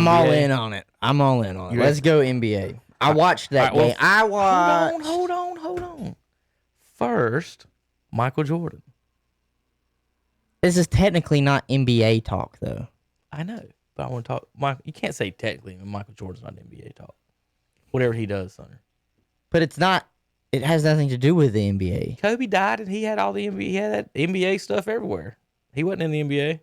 I'm all in on it. Let's go NBA. I watched that game. Hold on. First, Michael Jordan. This is technically not NBA talk, though. I know, but I want to talk. You can't say technically Michael Jordan's not NBA talk. Whatever he does, son. But it's not. It has nothing to do with the NBA. Kobe died, and he had all the NBA. He had that NBA stuff everywhere. He wasn't in the NBA.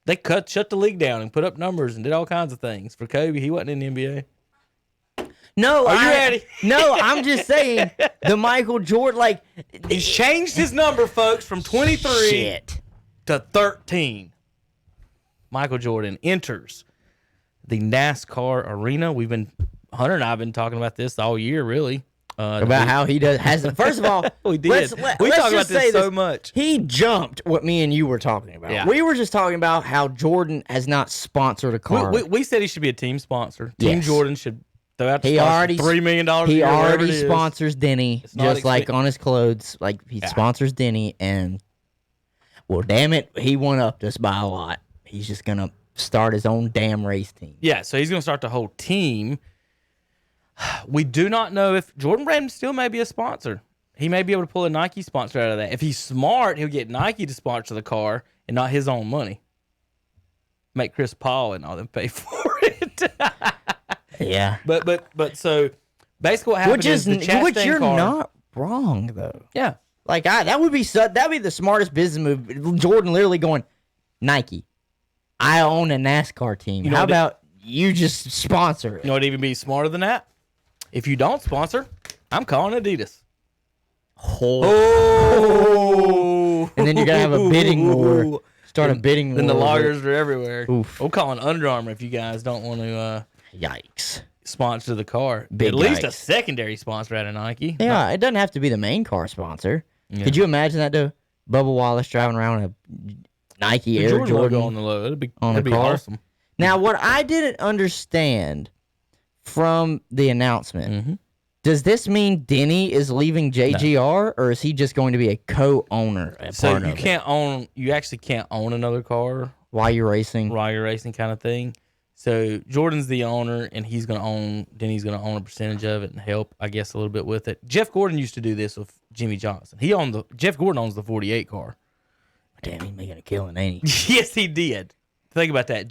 They shut the league down and put up numbers and did all kinds of things for Kobe. He wasn't in the NBA. No, Are you ready? No, I'm just saying the Michael Jordan, he's changed his number, folks, from 23 to 13. Michael Jordan enters the NASCAR arena. Hunter and I have been talking about this all year, really. About how he first of all, we did. We talk about this so much. He jumped what me and you were talking about. Yeah. We were just talking about how Jordan has not sponsored a car. We said he should be a team sponsor. Team Jordan should throw out the $3 million a year. He already sponsors Denny, just like on his clothes. Like he sponsors Denny, and well, damn it, he won up us by a lot. He's just gonna start his own damn race team. Yeah, so he's gonna start the whole team. We do not know if Jordan Brand still may be a sponsor. He may be able to pull a Nike sponsor out of that. If he's smart, he'll get Nike to sponsor the car and not his own money. Make Chris Paul and all them pay for it. Yeah. But so basically what happened is the Chastain which you're car, not wrong though. Yeah. Like that'd be the smartest business move. Jordan literally going, Nike, I own a NASCAR team. How about you just sponsor it? You know what'd even be smarter than that? If you don't sponsor, I'm calling Adidas. Oh. And then you're going to have a bidding war. Start a bidding war. Then the lawyers are everywhere. Oof. I'm calling Under Armour if you guys don't want to yikes. Sponsor the car. Big At least yikes. a secondary sponsor out of Nike. Yeah, it doesn't have to be the main car sponsor. Yeah. Could you imagine that, though? Bubba Wallace driving around with a Nike Air Jordan logo on the logo. That'd be car. Awesome. Now, what I didn't understand from the announcement, does this mean Denny is leaving JGR, or is he just going to be a co-owner? So you actually can't own another car while you're racing kind of thing. So Jordan's the owner, and Denny's going to own a percentage of it and help, I guess, a little bit with it. Jeff Gordon used to do this with Jimmy Johnson. Jeff Gordon owns the 48 car. Damn, he's making a killing, ain't he? Yes, he did. Think about that.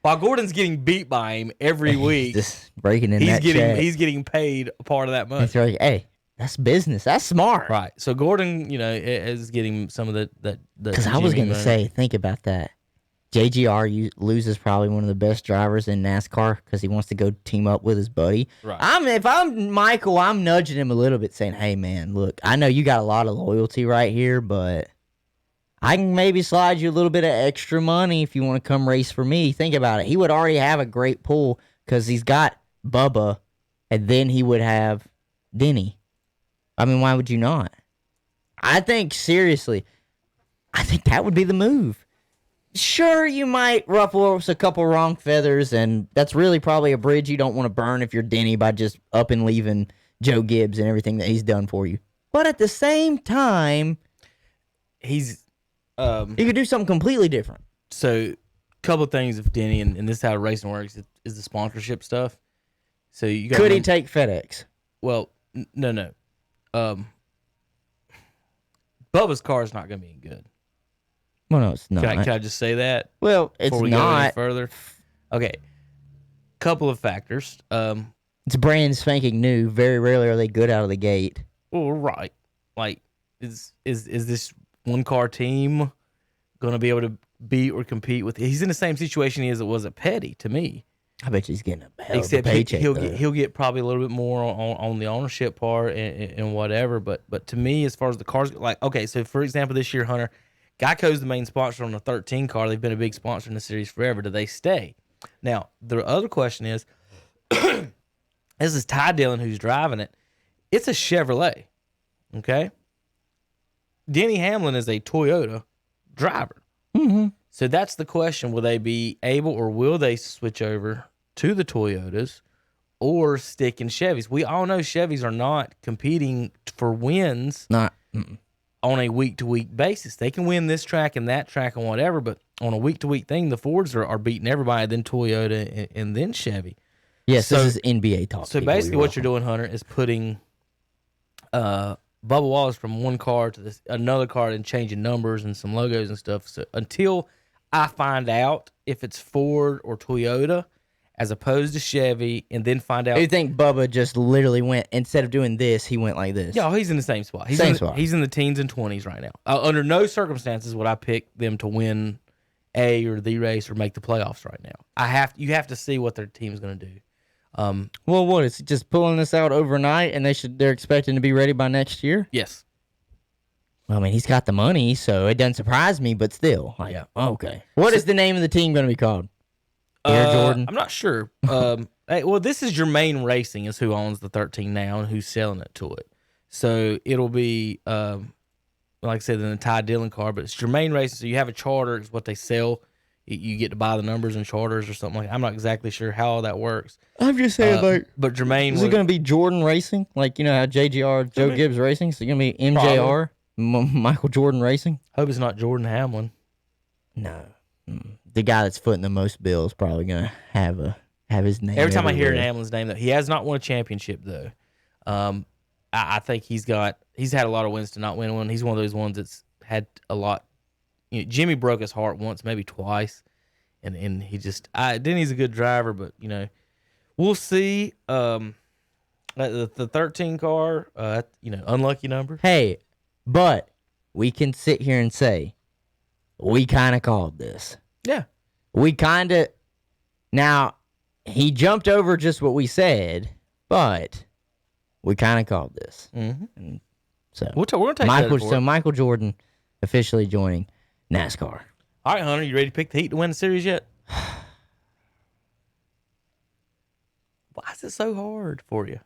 While Gordon's getting beat by him every week, just breaking in that check. He's getting paid a part of that money. He's like, hey, that's business. That's smart. Right. So Gordon, is getting some of the because I was going to say, think about that. JGR loses probably one of the best drivers in NASCAR because he wants to go team up with his buddy. Right. If I'm Michael, I'm nudging him a little bit, saying, hey, man, look, I know you got a lot of loyalty right here, but I can maybe slide you a little bit of extra money if you want to come race for me. Think about it. He would already have a great pool because he's got Bubba, and then he would have Denny. I mean, why would you not? I think, seriously, that would be the move. Sure, you might ruffle a couple wrong feathers, and that's really probably a bridge you don't want to burn if you're Denny by just up and leaving Joe Gibbs and everything that he's done for you. But at the same time, he could do something completely different. So, a couple of things of Denny, and this is how racing works, is the sponsorship stuff. So you could he take FedEx? Well, no. Bubba's car is not going to be any good. Well, no, it's not. Can I just say that? Well, it's before we not. Go any further. Okay. Couple of factors. It's brand spanking new. Very rarely are they good out of the gate. Well, right. Like, is this one car team going to be able to beat or compete with? He's in the same situation he was at Petty. To me, I bet you he's getting a hell of a paycheck. He'll get probably a little bit more on the ownership part and whatever. But to me, as far as the cars, like, okay, so for example, this year, Hunter, Geico's the main sponsor on the 13 car. They've been a big sponsor in the series forever. Do they stay? Now, the other question is, this is Ty Dillon who's driving it. It's a Chevrolet, okay? Denny Hamlin is a Toyota driver. Mm-hmm. So that's the question. Will they be able, or will they switch over to the Toyotas or stick in Chevys? We all know Chevys are not competing for wins on a week-to-week basis. They can win this track and that track and whatever, but on a week-to-week thing, the Fords are beating everybody, then Toyota and then Chevy. Yes, so, this is NBA talk. So basically what you're doing, Hunter, is putting Bubba Wallace from one car to another car and changing numbers and some logos and stuff. So until I find out if it's Ford or Toyota as opposed to Chevy, and then find out. You think Bubba just literally went, instead of doing this, he went like this? Yeah, he's in the same spot. He's in the teens and 20s right now. Under no circumstances would I pick them to win or the race or make the playoffs right now. You have to see what their team's going to do. Well, what is it, just pulling this out overnight, and they're expecting to be ready by next year? Yes. Well, I mean, he's got the money, so it doesn't surprise me. But still, yeah. Okay. What is the name of the team going to be called? Air Jordan. I'm not sure. Well, this is Germain Racing is who owns the 13 now and who's selling it to it. So it'll be like I said, the Ty Dillon car, but it's Germain Racing. So you have a charter, is what they sell. You get to buy the numbers in charters or something like that. I'm not exactly sure how all that works. I'm just saying, but Germain, is it going to be Jordan Racing? Like, how JGR, Joe Gibbs Racing? So it's going to be MJR, Michael Jordan Racing? Hope it's not Jordan Hamlin. No. The guy that's footing the most bills probably going to have his name. Every time I hear Hamlin's name, though, he has not won a championship, though. I think he's had a lot of wins to not win one. He's one of those ones that's had a lot. Jimmy broke his heart once, maybe twice, and he just then he's a good driver, but we'll see. The 13 car, unlucky number. Hey, but we can sit here and say we kind of called this. Yeah, we kind of. Now he jumped over just what we said, but we kind of called this. Mm-hmm. So we're gonna take Michael Jordan officially joining NASCAR. All right, Hunter, you ready to pick the heat to win the series yet? Why is it so hard for you?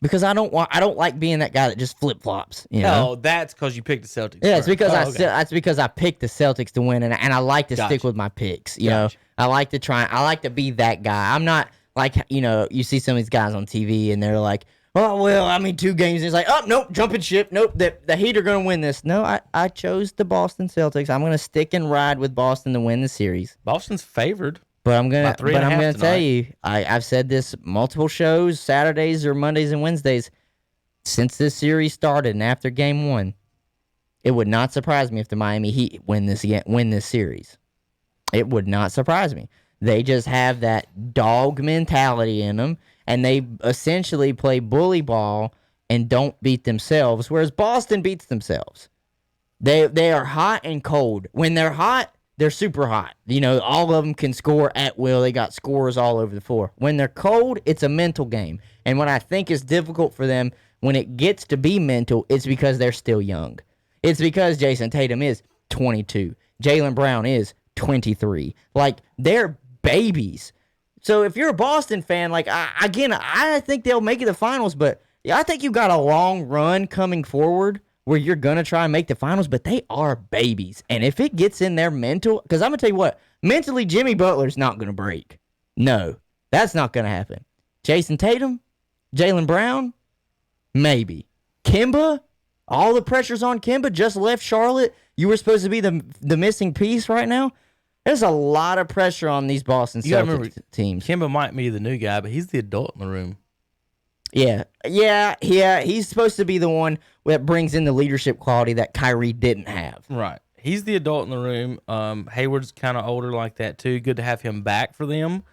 Because I don't like being that guy that just flip flops. No, that's because you picked the Celtics. Yeah, it's because that's because I picked the Celtics to win, and I like to stick with my picks. You know, I like to be that guy. I'm not like you see some of these guys on TV and they're like, oh, well, I mean, 2 games. It's like, oh, nope, jumping ship. Nope, the Heat are going to win this. No, I chose the Boston Celtics. I'm going to stick and ride with Boston to win the series. Boston's favored. But I'm going to tell you, I've said this multiple shows, Saturdays or Mondays and Wednesdays, since this series started and after game 1, it would not surprise me if the Miami Heat win this series. It would not surprise me. They just have that dog mentality in them. And they essentially play bully ball and don't beat themselves, whereas Boston beats themselves. They are hot and cold. When they're hot, they're super hot. All of them can score at will. They got scorers all over the floor. When they're cold, it's a mental game. And what I think is difficult for them when it gets to be mental, it's because they're still young. It's because Jason Tatum is 22. Jaylen Brown is 23. Like, they're babies. So if you're a Boston fan, I think they'll make it to the finals, but I think you've got a long run coming forward where you're going to try and make the finals, but they are babies. And if it gets in their mental, because I'm going to tell you what, mentally Jimmy Butler's not going to break. No, that's not going to happen. Jason Tatum, Jaylen Brown, maybe. Kemba, all the pressure's on Kemba, just left Charlotte. You were supposed to be the missing piece right now. There's a lot of pressure on these Boston Celtics teams. Kemba might be the new guy, but he's the adult in the room. Yeah. He's supposed to be the one that brings in the leadership quality that Kyrie didn't have. Right. He's the adult in the room. Hayward's kind of older like that too. Good to have him back for them.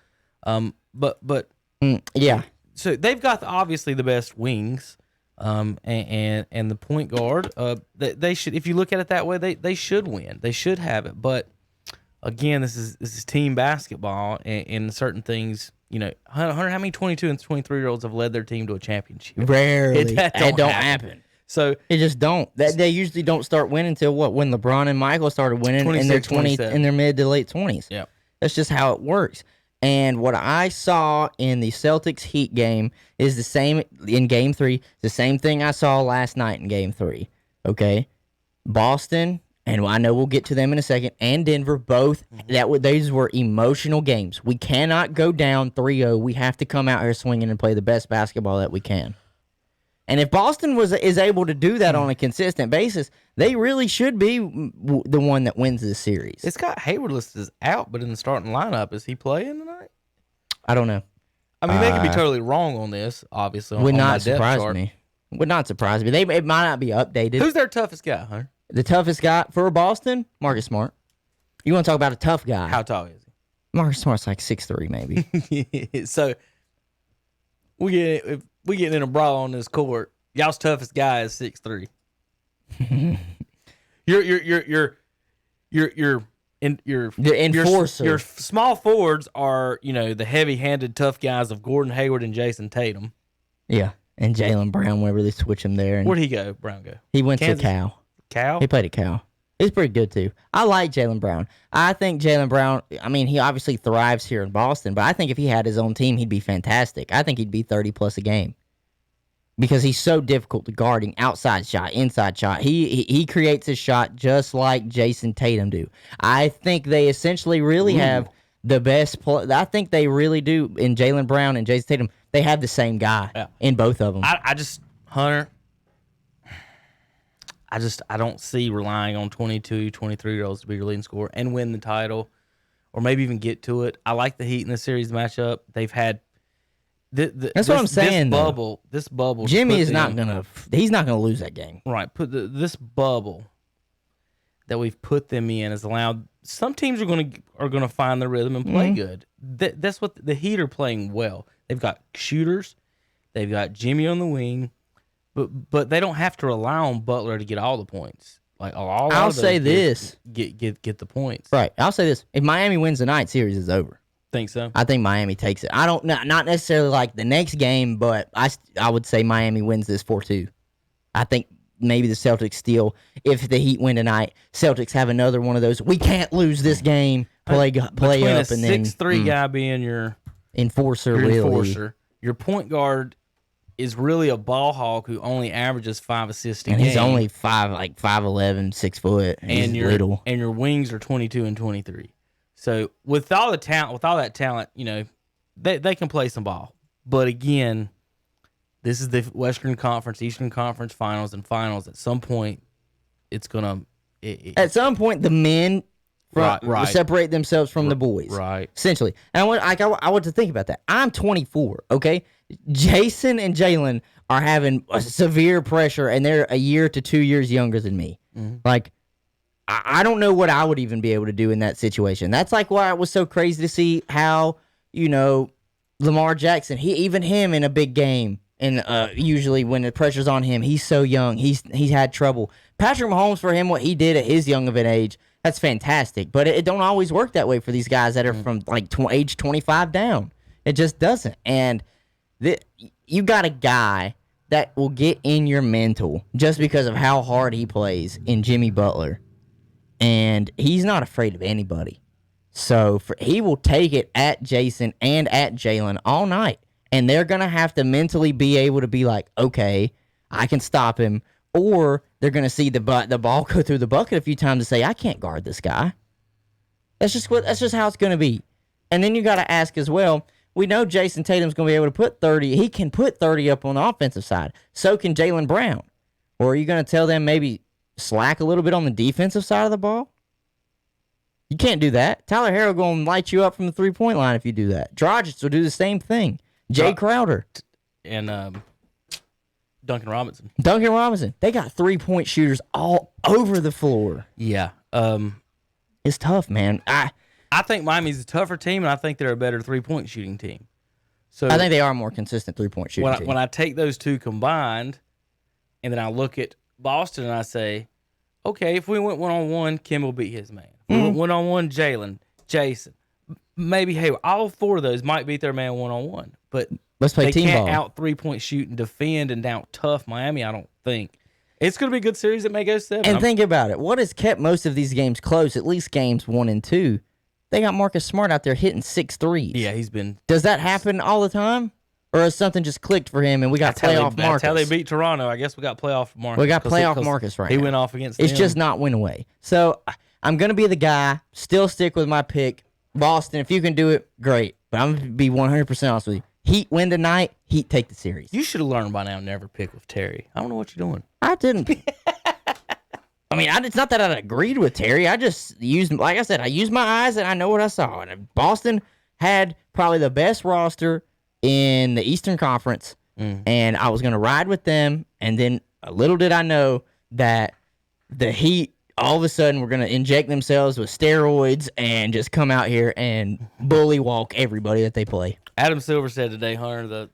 Yeah. So they've got obviously the best wings, and the point guard. They should, if you look at it that way, they should win. They should have it, but. Again, this is team basketball, and certain things, Hunter, how many 22 and 23-year-olds have led their team to a championship? Rarely. That don't happen. So it just don't. They usually don't start winning until when LeBron and Michael started winning in their 20s, in their mid to late 20s. Yeah, that's just how it works. And what I saw in the Celtics Heat game is the same in Game 3. The same thing I saw last night in Game 3. Okay, Boston. And I know we'll get to them in a second, and Denver, both, those were emotional games. We cannot go down 3-0. We have to come out here swinging and play the best basketball that we can. And if Boston is able to do that on a consistent basis, they really should be the one that wins this series. It's got Hayward listed as out, but in the starting lineup, is he playing tonight? I don't know. I mean, they could be totally wrong on this, obviously. Would on my not depth surprise chart. me. Would not surprise me. It might not be updated. Who's their toughest guy, Hunter? The toughest guy for Boston? Marcus Smart. You want to talk about a tough guy? How tall is Marcus Smart's like 6'3", maybe. he? So if we get in a brawl on this court, y'all's toughest guy is 6'3". The enforcer. Your small forwards are, the heavy-handed tough guys of Gordon Hayward and Jason Tatum. Yeah, and Jaylen Brown, whenever they switch him there. And Where'd he go? Brown go? he went Kansas? to Cal. Cal? He played at Cal. He's pretty good, too. I like Jaylen Brown. I think Jaylen Brown, I mean, he obviously thrives here in Boston, but I think if he had his own team, he'd be fantastic. I think he'd be 30-plus a game because he's so difficult to guarding outside shot, inside shot. He creates his shot just like Jason Tatum do. I think they essentially really have the best I think they really do in Jaylen Brown and Jason Tatum. They have the same guy in both of them. Hunter, I don't see relying on 22, 23-year-olds to be your leading scorer and win the title or maybe even get to it. I like the Heat in the series matchup. They've had That's what I'm saying. This bubble. Jimmy is not gonna. He's not gonna lose that game. Right. This bubble that we've put them in has allowed some teams are gonna find their rhythm and play good. That's what the Heat are playing well. They've got shooters. They've got Jimmy on the wing, but they don't have to rely on Butler to get all the points. Like I'll say this: get the points. Right. I'll say this: if Miami wins the night, series is over. Think so? I think Miami takes it. I don't not necessarily like the next game, but I would say Miami wins this 4-2. I think maybe the Celtics still, if the Heat win tonight, Celtics have another one of those. We can't lose this game. Play up and then 6'3" guy being your enforcer. Your point guard is really a ball hawk who only averages 5 assists a game. And he's only 5'11", 6 foot. And he's little. And your wings are 22 and 23. So with all that talent, they can play some ball. But again, this is the Western Conference, Eastern Conference Finals, and finals. At some point, it's gonna. At some point, the men separate themselves from the boys. Right. Essentially, and I want to think about that. I'm 24. Okay, Jason and Jalen are having a severe pressure, and they're a year to 2 years younger than me. Mm-hmm. Like. I don't know what I would even be able to do in that situation. That's like why it was so crazy to see how, Lamar Jackson, even him in a big game, and usually when the pressure's on him, he's so young. He's had trouble. Patrick Mahomes, for him, what he did at his young of an age, that's fantastic. But it don't always work that way for these guys that are from like age 25 down. It just doesn't. And you got a guy that will get in your mental just because of how hard he plays in Jimmy Butler. And he's not afraid of anybody. So he will take it at Jason and at Jalen all night. And they're going to have to mentally be able to be like, okay, I can stop him. Or they're going to see the ball go through the bucket a few times and say, I can't guard this guy. That's just how it's going to be. And then you got to ask as well, we know Jason Tatum's going to be able to put 30. He can put 30 up on the offensive side. So can Jaylen Brown. Or are you going to tell them maybe slack a little bit on the defensive side of the ball? You can't do that. Tyler Herro going to light you up from the three-point line if you do that. Dragic will do the same thing. Jay Crowder. And Duncan Robinson. They got three-point shooters all over the floor. Yeah. It's tough, man. I think Miami's a tougher team, and I think they're a better three-point shooting team. So I think they are a more consistent three-point shooting team. When I take those two combined, and then I look at Boston and I say, okay, if we went one-on-one, Kim will beat his man. If we went one-on-one, Jalen, Jason, maybe Hayward. All four of those might beat their man one-on-one. But let's play team ball. They can't out three-point shoot and defend and out tough Miami, I don't think. It's going to be a good series that may go 7. And think about it. What has kept most of these games close, at least games 1 and 2, they got Marcus Smart out there hitting 6 threes. Yeah, he's been. Does that happen all the time? Or has something just clicked for him and we got playoff Marcus? That's how they beat Toronto. I guess we got playoff Marcus. We got playoff Marcus right now. He went off against It's them. just not win away. So I'm going to be the guy, still stick with my pick. Boston, if you can do it, great. But I'm going to be 100% honest with you. Heat win tonight. Heat take the series. You should have learned by now. Never pick with Terry. I don't know what you're doing. I didn't. I mean, it's not that I agreed with Terry. I just used, like I said, I used my eyes and I know what I saw. And Boston had probably the best roster in the Eastern Conference, and I was going to ride with them. And then little did I know that the Heat all of a sudden were going to inject themselves with steroids and just come out here and bully walk everybody that they play. Adam Silver said today, Hunter,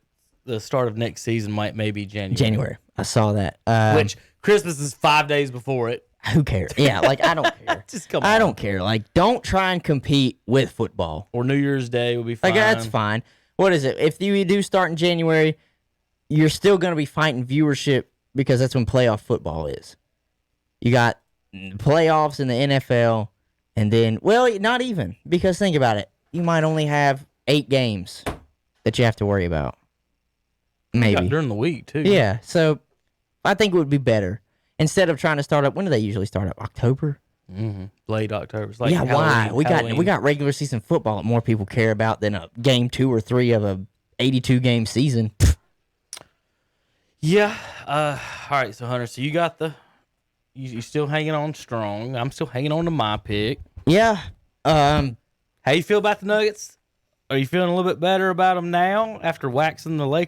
the start of next season might maybe January. January. I saw that. Which Christmas is 5 days before it. Who cares? Yeah, like, I don't care. Just come on. I don't care. Like, don't try and compete with football. Or New Year's Day will be fine. Like, that's fine. What is it? If you do start in January, you're still going to be fighting viewership because that's when playoff football is. You got playoffs in the NFL, and then, well, not even. Because think about it. You might only have 8 games that you have to worry about. Maybe. During the week, too. Yeah, so I think it would be better. Instead of trying to start up, when do they usually start up? October? Mm-hmm. Late October. It's like yeah, why? Halloween. We got regular season football that more people care about than a game 2 or 3 of a 82 game season. Yeah. All right. So Hunter, so you got you still hanging on strong. I'm still hanging on to my pick. Yeah. How you feel about the Nuggets? Are you feeling a little bit better about them now after waxing the Lakers?